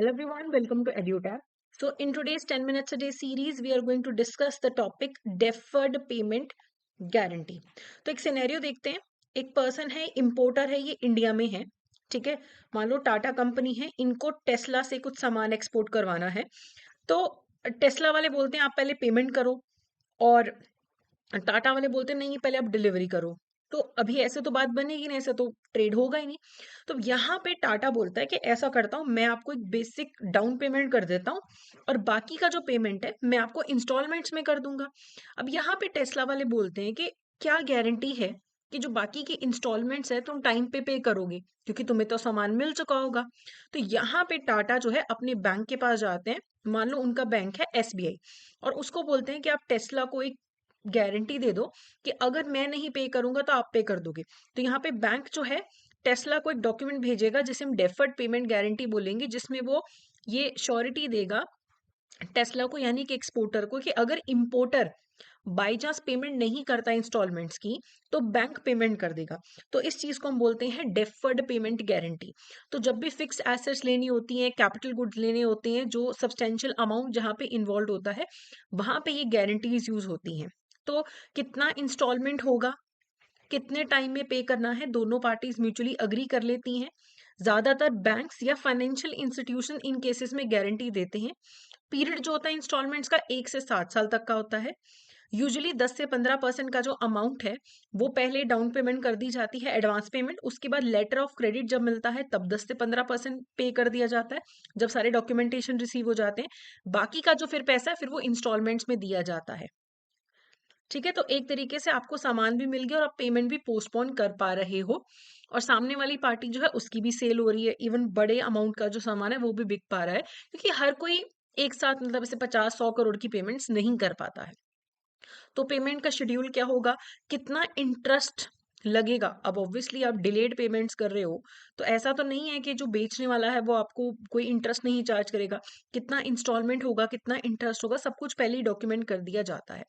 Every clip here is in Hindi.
Hello everyone, welcome to EduTab. So in today's 10 minutes a day series, we are going to discuss the topic deferred payment guarantee. तो एक सिनेरियो देखते हैं। एक पर्सन है, इंपोर्टर है, ये इंडिया में है। ठीक है, मान लो टाटा कंपनी है, इनको टेस्ला से कुछ सामान एक्सपोर्ट करवाना है। तो टेस्ला वाले बोलते हैं आप पहले पेमेंट करो, और टाटा वाले बोलते हैं नहीं पहले आप डिलीवरी करो। तो अभी ऐसे तो बात बनेगी नहीं, ऐसे तो ट्रेड होगा ही नहीं। तो यहाँ पे टाटा बोलता है कि ऐसा करता हूँ, मैं आपको एक बेसिक डाउन पेमेंट कर देता हूँ और बाकी का जो पेमेंट है मैं आपको इंस्टॉलमेंट्स में कर दूंगा। अब यहाँ पे टेस्ला वाले बोलते हैं कि क्या गारंटी है कि जो बाकी के इंस्टॉलमेंट्स है तुम टाइम पे करोगे, क्योंकि तुम्हें तो सामान मिल चुका होगा। तो यहाँ पे टाटा जो है अपने बैंक के पास जाते हैं। मान लो उनका बैंक है एसबीआई, और उसको बोलते हैं कि आप टेस्ला को एक गारंटी दे दो कि अगर मैं नहीं पे करूंगा तो आप पे कर दोगे। तो यहाँ पे बैंक जो है टेस्ला को एक डॉक्यूमेंट भेजेगा जिसे हम डेफर्ड पेमेंट गारंटी बोलेंगे, जिसमें वो ये श्योरिटी देगा टेस्ला को, यानी कि एक्सपोर्टर को, कि अगर इंपोर्टर बाई चांस पेमेंट नहीं करता इंस्टॉलमेंट्स की तो बैंक पेमेंट कर देगा। तो इस चीज को हम बोलते हैं डेफर्ड पेमेंट गारंटी। तो जब भी फिक्स एसेट्स लेनी होती हैं, कैपिटल गुड्स लेने होते हैं, जो सब्सटेंशियल अमाउंट जहां पे इन्वॉल्व होता है, वहां पे ये गारंटीज यूज होती हैं। तो कितना इंस्टॉलमेंट होगा, कितने टाइम में पे करना है, दोनों पार्टीज म्यूचुअली अग्री कर लेती हैं। ज्यादातर बैंक्स या फाइनेंशियल इंस्टीट्यूशन इन केसेस में गारंटी देते हैं। पीरियड जो होता है इंस्टॉलमेंट्स का 1 से 7 साल तक का होता है। यूजुअली 10 से 15% का जो अमाउंट है वो पहले डाउन पेमेंट कर दी जाती है, एडवांस पेमेंट। उसके बाद लेटर ऑफ क्रेडिट जब मिलता है तब 10 से 15% पे कर दिया जाता है, जब सारे डॉक्यूमेंटेशन रिसीव हो जाते हैं। बाकी का जो फिर पैसा है फिर वो इंस्टॉलमेंट्स में दिया जाता है। ठीक है, तो एक तरीके से आपको सामान भी मिल गया और आप पेमेंट भी पोस्टपोन कर पा रहे हो, और सामने वाली पार्टी जो है उसकी भी सेल हो रही है। इवन बड़े अमाउंट का जो सामान है वो भी बिक पा रहा है, क्योंकि हर कोई एक साथ मतलब ऐसे 50-100 करोड़ की पेमेंट्स नहीं कर पाता है। तो पेमेंट का शेड्यूल क्या होगा, कितना इंटरेस्ट लगेगा। अब ऑब्वियसली आप डिलेड पेमेंट्स कर रहे हो, तो ऐसा तो नहीं है कि जो बेचने वाला है वो आपको कोई इंटरेस्ट नहीं चार्ज करेगा। कितना इंस्टॉलमेंट होगा, कितना इंटरेस्ट होगा, सब कुछ पहले ही डॉक्यूमेंट कर दिया जाता है।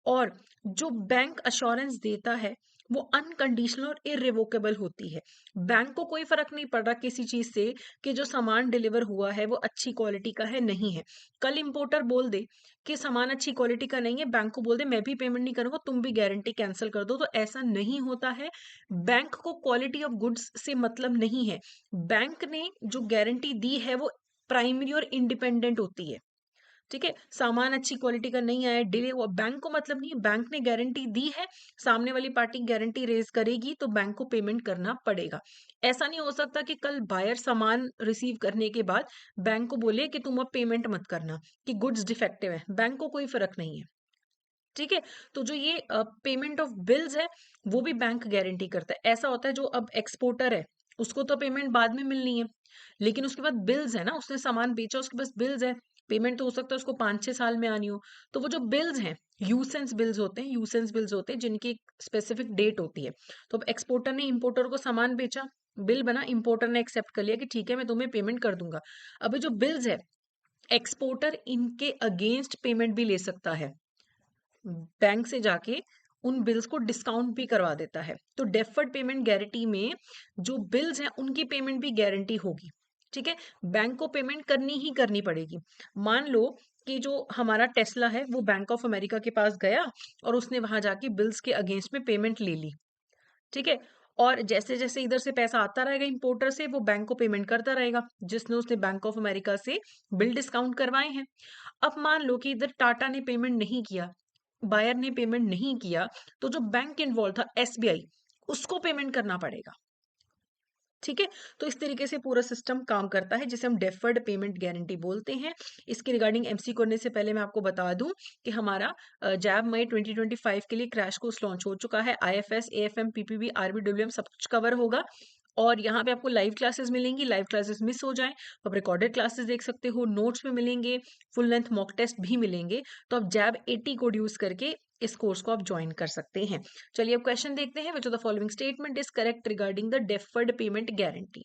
और जो बैंक अश्योरेंस देता है वो अनकंडीशनल और इरिवोकेबल होती है। बैंक को कोई फर्क नहीं पड़ रहा किसी चीज से कि जो सामान डिलीवर हुआ है वो अच्छी क्वालिटी का है नहीं है। कल इंपोर्टर बोल दे कि सामान अच्छी क्वालिटी का नहीं है, बैंक को बोल दे मैं भी पेमेंट नहीं करूंगा, तुम भी गारंटी कैंसिल कर दो, तो ऐसा नहीं होता है। बैंक को क्वालिटी ऑफ गुड्स से मतलब नहीं है। बैंक ने जो गारंटी दी है वो प्राइमरी और इंडिपेंडेंट होती है। ठीक है, सामान अच्छी क्वालिटी का नहीं आया, डिले हुआ, बैंक को मतलब नहीं है। बैंक ने गारंटी दी है, सामने वाली पार्टी गारंटी रेज करेगी तो बैंक को पेमेंट करना पड़ेगा। ऐसा नहीं हो सकता कि कल बायर सामान रिसीव करने के बाद बैंक को बोले कि तुम अब पेमेंट मत करना, कि गुड्स डिफेक्टिव है। बैंक को कोई फर्क नहीं है। ठीक है, तो जो ये पेमेंट ऑफ बिल्स है वो भी बैंक गारंटी करता है। ऐसा होता है जो अब एक्सपोर्टर है उसको तो पेमेंट बाद में मिलनी है, लेकिन उसके बाद बिल्स है ना, उसने सामान बेचा, उसके पास बिल्स है। पेमेंट तो हो सकता है उसको 5-6 साल में आनी हो। तो वो जो बिल्स हैं, यूसेंस बिल्स होते हैं, यूसेंस बिल्स होते हैं जिनकी एक स्पेसिफिक डेट होती है। तो अब एक्सपोर्टर ने इंपोर्टर को सामान बेचा, बिल बना, इंपोर्टर ने एक्सेप्ट कर लिया कि ठीक है मैं तुम्हें पेमेंट कर दूंगा। अभी जो बिल्स है, एक्सपोर्टर इनके अगेंस्ट पेमेंट भी ले सकता है, बैंक से जाके उन बिल्स को डिस्काउंट भी करवा देता है। तो डेफर्ड पेमेंट गारंटी में जो बिल्स हैं उनकी पेमेंट भी गारंटी होगी। ठीक है, बैंक को पेमेंट करनी ही करनी पड़ेगी। मान लो कि जो हमारा टेस्ला है वो बैंक ऑफ अमेरिका के पास गया और उसने वहां जाके बिल्स के अगेंस्ट में पेमेंट ले ली। ठीक है, और जैसे जैसे इधर से पैसा आता रहेगा इंपोर्टर से, वो बैंक को पेमेंट करता रहेगा जिसने उसने बैंक ऑफ अमेरिका से बिल डिस्काउंट करवाए हैं। अब मान लो कि इधर टाटा ने पेमेंट नहीं किया, बायर ने पेमेंट नहीं किया, तो जो बैंक इन्वॉल्व था एसबीआई, उसको पेमेंट करना पड़ेगा। ठीक है, तो इस तरीके से पूरा सिस्टम काम करता है, जिसे हम डेफर्ड पेमेंट गारंटी बोलते हैं। इसके रिगार्डिंग एमसी करने से पहले मैं आपको बता दूं कि हमारा जैब मई 2025 के लिए क्रैश कोर्स लॉन्च हो चुका है। आईएफएस, एएफएम, पीपीबी, आरबीडब्ल्यूएम सब कुछ कवर होगा। और यहाँ पे आपको लाइव क्लासेस मिलेंगी। लाइव क्लासेस मिस हो जाएं तो आप रिकॉर्डेड क्लासेस देख सकते हो, नोट्स में मिलेंगे, फुल लेंथ मॉक टेस्ट भी मिलेंगे। तो आप जैब 80 कोड यूज करके इस कोर्स को आप ज्वाइन कर सकते हैं। चलिए अब क्वेश्चन देखते हैं। Which of the following statement is correct regarding the deferred payment guarantee?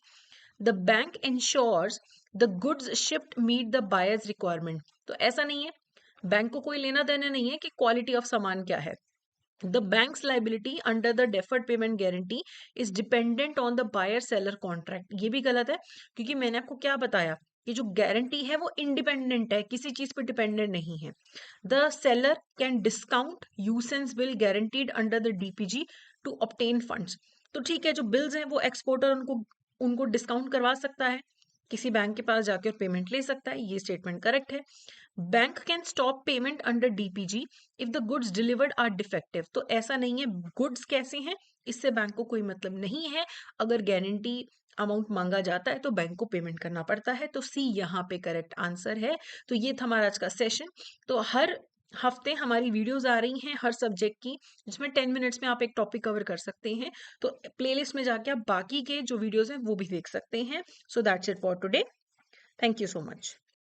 The bank insures the goods shipped meet the buyer's requirement. तो ऐसा नहीं है, बैंक को कोई लेना देना नहीं है कि क्वालिटी ऑफ सामान क्या है। The bank's liability under the deferred payment guarantee is dependent on the buyer seller contract। ये भी गलत है, क्योंकि मैंने आपको क्या बताया कि जो गारंटी है वो इंडिपेंडेंट है, किसी चीज पे डिपेंडेंट नहीं है। The seller can discount usance bill guaranteed under the DPG to obtain funds. तो ठीक है, जो बिल्स हैं वो एक्सपोर्टर उनको उनको डिस्काउंट करवा सकता है, किसी बैंक के पास जाके और पेमेंट ले सकता है, ये स्टेटमेंट करेक्ट है। Bank can stop payment under DPG if the goods delivered are defective. तो ऐसा नहीं है, गुड्स कैसे हैं इससे बैंक को कोई मतलब नहीं है, अगर गारंटी अमाउंट मांगा जाता है तो बैंक को पेमेंट करना पड़ता है। तो सी यहाँ पे करेक्ट आंसर है। तो ये था हमारा आज का सेशन। तो हर हफ्ते हमारी वीडियोस आ रही हैं हर सब्जेक्ट की, जिसमें 10 मिनट्स में आप एक टॉपिक कवर कर सकते हैं। तो प्लेलिस्ट में जाके आप बाकी के जो वीडियोस हैं वो भी देख सकते हैं। So that's it for today. Thank you so much.